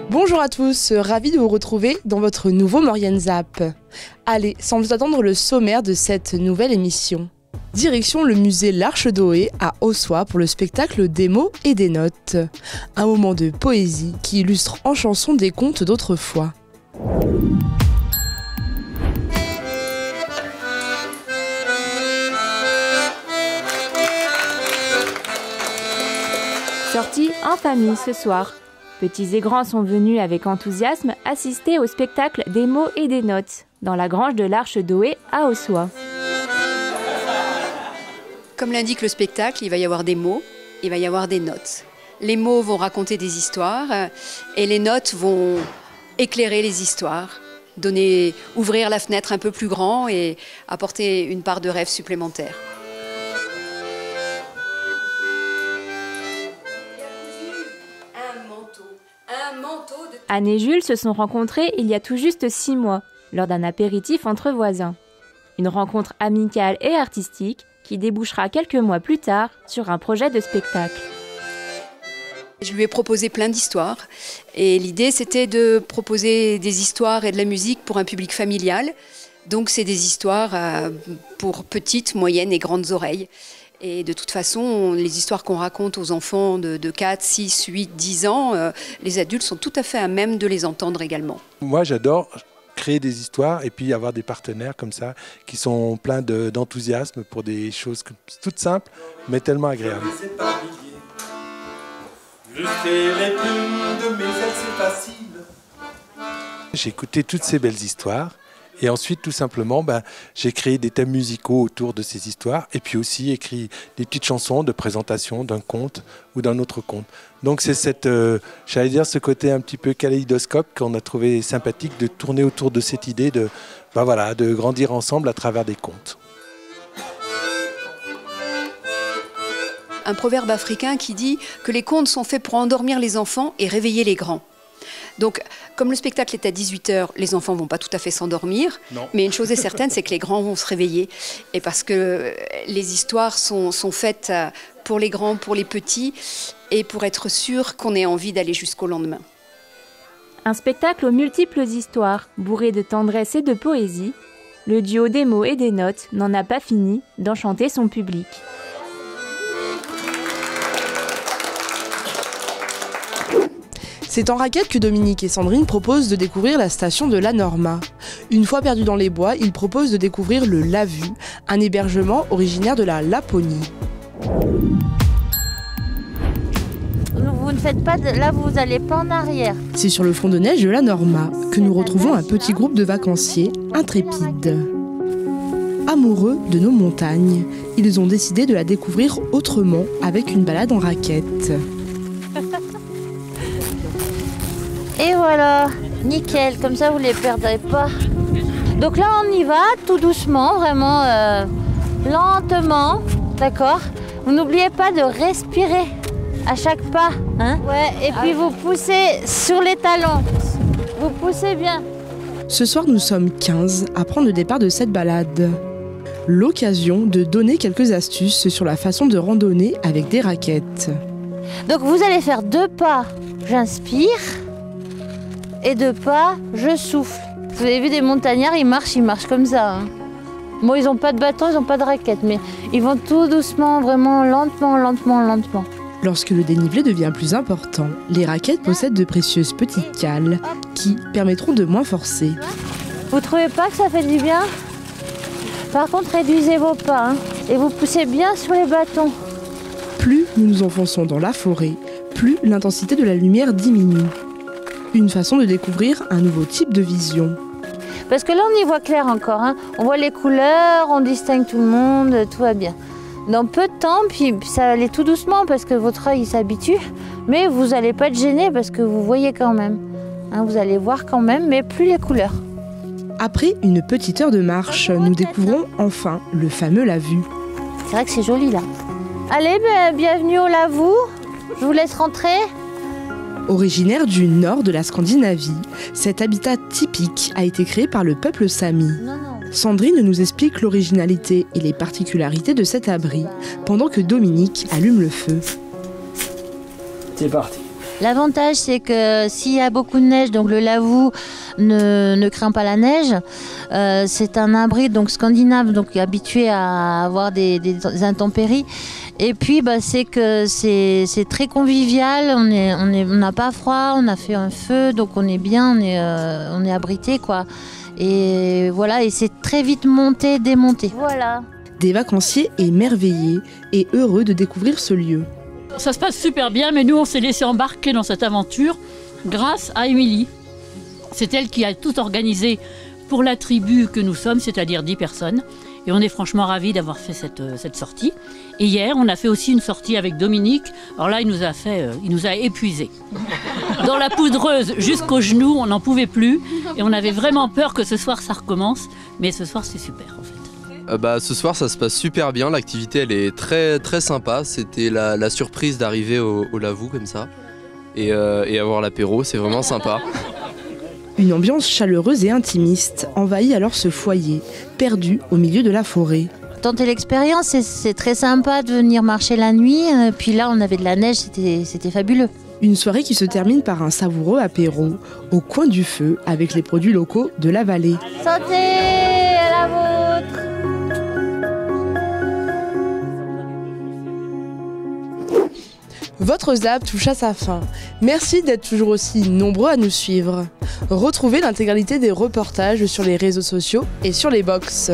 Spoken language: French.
Bonjour à tous, ravi de vous retrouver dans votre nouveau Maurienne Zap. Allez, sans plus attendre le sommaire de cette nouvelle émission. Direction le musée L'Arche Doé à Ossois pour le spectacle des mots et des notes. Un moment de poésie qui illustre en chanson des contes d'autrefois. Sortie en famille ce soir. Petits et grands sont venus avec enthousiasme assister au spectacle des mots et des notes dans la grange de l'Arche Doé à Ossois. Comme l'indique le spectacle, il va y avoir des mots, il va y avoir des notes. Les mots vont raconter des histoires et les notes vont éclairer les histoires, ouvrir la fenêtre un peu plus grand et apporter une part de rêve supplémentaire. Anne et Jules se sont rencontrés il y a tout juste 6 mois, lors d'un apéritif entre voisins. Une rencontre amicale et artistique qui débouchera quelques mois plus tard sur un projet de spectacle. Je lui ai proposé plein d'histoires et l'idée c'était de proposer des histoires et de la musique pour un public familial. Donc c'est des histoires pour petites, moyennes et grandes oreilles. Et de toute façon, les histoires qu'on raconte aux enfants de 4, 6, 8, 10 ans, les adultes sont tout à fait à même de les entendre également. Moi, j'adore créer des histoires et puis avoir des partenaires comme ça qui sont pleins d'enthousiasme pour des choses toutes simples, mais tellement agréables. J'ai écouté toutes ces belles histoires. Et ensuite, tout simplement, j'ai créé des thèmes musicaux autour de ces histoires et puis aussi écrit des petites chansons de présentation d'un conte ou d'un autre conte. Donc c'est ce côté un petit peu kaléidoscope qu'on a trouvé sympathique de tourner autour de cette idée de grandir ensemble à travers des contes. Un proverbe africain qui dit que les contes sont faits pour endormir les enfants et réveiller les grands. Donc, comme le spectacle est à 18h, les enfants ne vont pas tout à fait s'endormir, mais une chose est certaine, c'est que les grands vont se réveiller. Et parce que les histoires sont faites pour les grands, pour les petits, et pour être sûr qu'on ait envie d'aller jusqu'au lendemain. Un spectacle aux multiples histoires, bourré de tendresse et de poésie, le duo des mots et des notes n'en a pas fini d'enchanter son public. C'est en raquette que Dominique et Sandrine proposent de découvrir la station de La Norma. Une fois perdus dans les bois, ils proposent de découvrir le Lavu, un hébergement originaire de la Laponie. Vous ne faites pas là, vous n'allez pas en arrière. C'est sur le front de neige de La Norma que nous retrouvons un petit groupe de vacanciers intrépides. Amoureux de nos montagnes, ils ont décidé de la découvrir autrement avec une balade en raquette. Et voilà, nickel, comme ça vous ne les perdrez pas. Donc là on y va tout doucement, vraiment lentement, d'accord? Vous n'oubliez pas de respirer à chaque pas, hein? Ouais, et puis vous poussez sur les talons, vous poussez bien. Ce soir nous sommes 15 à prendre le départ de cette balade. L'occasion de donner quelques astuces sur la façon de randonner avec des raquettes. Donc vous allez faire 2 pas, j'inspire. Et 2 pas, je souffle. Vous avez vu des montagnards, ils marchent comme ça. Hein. Bon, ils n'ont pas de bâton, ils n'ont pas de raquette, mais ils vont tout doucement, vraiment lentement. Lorsque le dénivelé devient plus important, les raquettes possèdent de précieuses petites cales qui permettront de moins forcer. Vous trouvez pas que ça fait du bien? Par contre, réduisez vos pas hein, et vous poussez bien sur les bâtons. Plus nous nous enfonçons dans la forêt, plus l'intensité de la lumière diminue. Une façon de découvrir un nouveau type de vision. Parce que là, on y voit clair encore. Hein. On voit les couleurs, on distingue tout le monde, tout va bien. Dans peu de temps, puis ça va aller tout doucement parce que votre œil s'habitue. Mais vous n'allez pas être gêné parce que vous voyez quand même. Hein, vous allez voir quand même, mais plus les couleurs. Après une petite heure de marche, nous découvrons enfin le fameux Lavu. C'est vrai que c'est joli là. Allez, bienvenue au Lavou. Je vous laisse rentrer. Originaire du nord de la Scandinavie, cet habitat typique a été créé par le peuple Sami. Sandrine nous explique l'originalité et les particularités de cet abri, pendant que Dominique allume le feu. C'est parti. L'avantage, c'est que s'il y a beaucoup de neige, donc le lavou ne craint pas la neige. C'est un abri donc scandinave, donc habitué à avoir des intempéries. Et puis, c'est que c'est très convivial. On n'a pas froid, on a fait un feu, donc on est bien, on est abrité, quoi. Et voilà, et c'est très vite monté, démonté. Voilà. Des vacanciers émerveillés et heureux de découvrir ce lieu. Ça se passe super bien, mais nous, on s'est laissé embarquer dans cette aventure grâce à Émilie. C'est elle qui a tout organisé pour la tribu que nous sommes, c'est-à-dire 10 personnes. Et on est franchement ravis d'avoir fait cette sortie. Et hier, on a fait aussi une sortie avec Dominique. Alors là, il nous a épuisés. Dans la poudreuse, jusqu'aux genoux, on n'en pouvait plus. Et on avait vraiment peur que ce soir, ça recommence. Mais ce soir, c'est super, en fait. Ce soir ça se passe super bien, l'activité elle est très très sympa, c'était la surprise d'arriver au lavou comme ça et avoir l'apéro, c'est vraiment sympa. Une ambiance chaleureuse et intimiste envahit alors ce foyer, perdu au milieu de la forêt. Tenter l'expérience, c'est très sympa de venir marcher la nuit, puis là on avait de la neige, c'était fabuleux. Une soirée qui se termine par un savoureux apéro au coin du feu avec les produits locaux de la vallée. Santé à la vôtre. Votre ZAP touche à sa fin. Merci d'être toujours aussi nombreux à nous suivre. Retrouvez l'intégralité des reportages sur les réseaux sociaux et sur les box.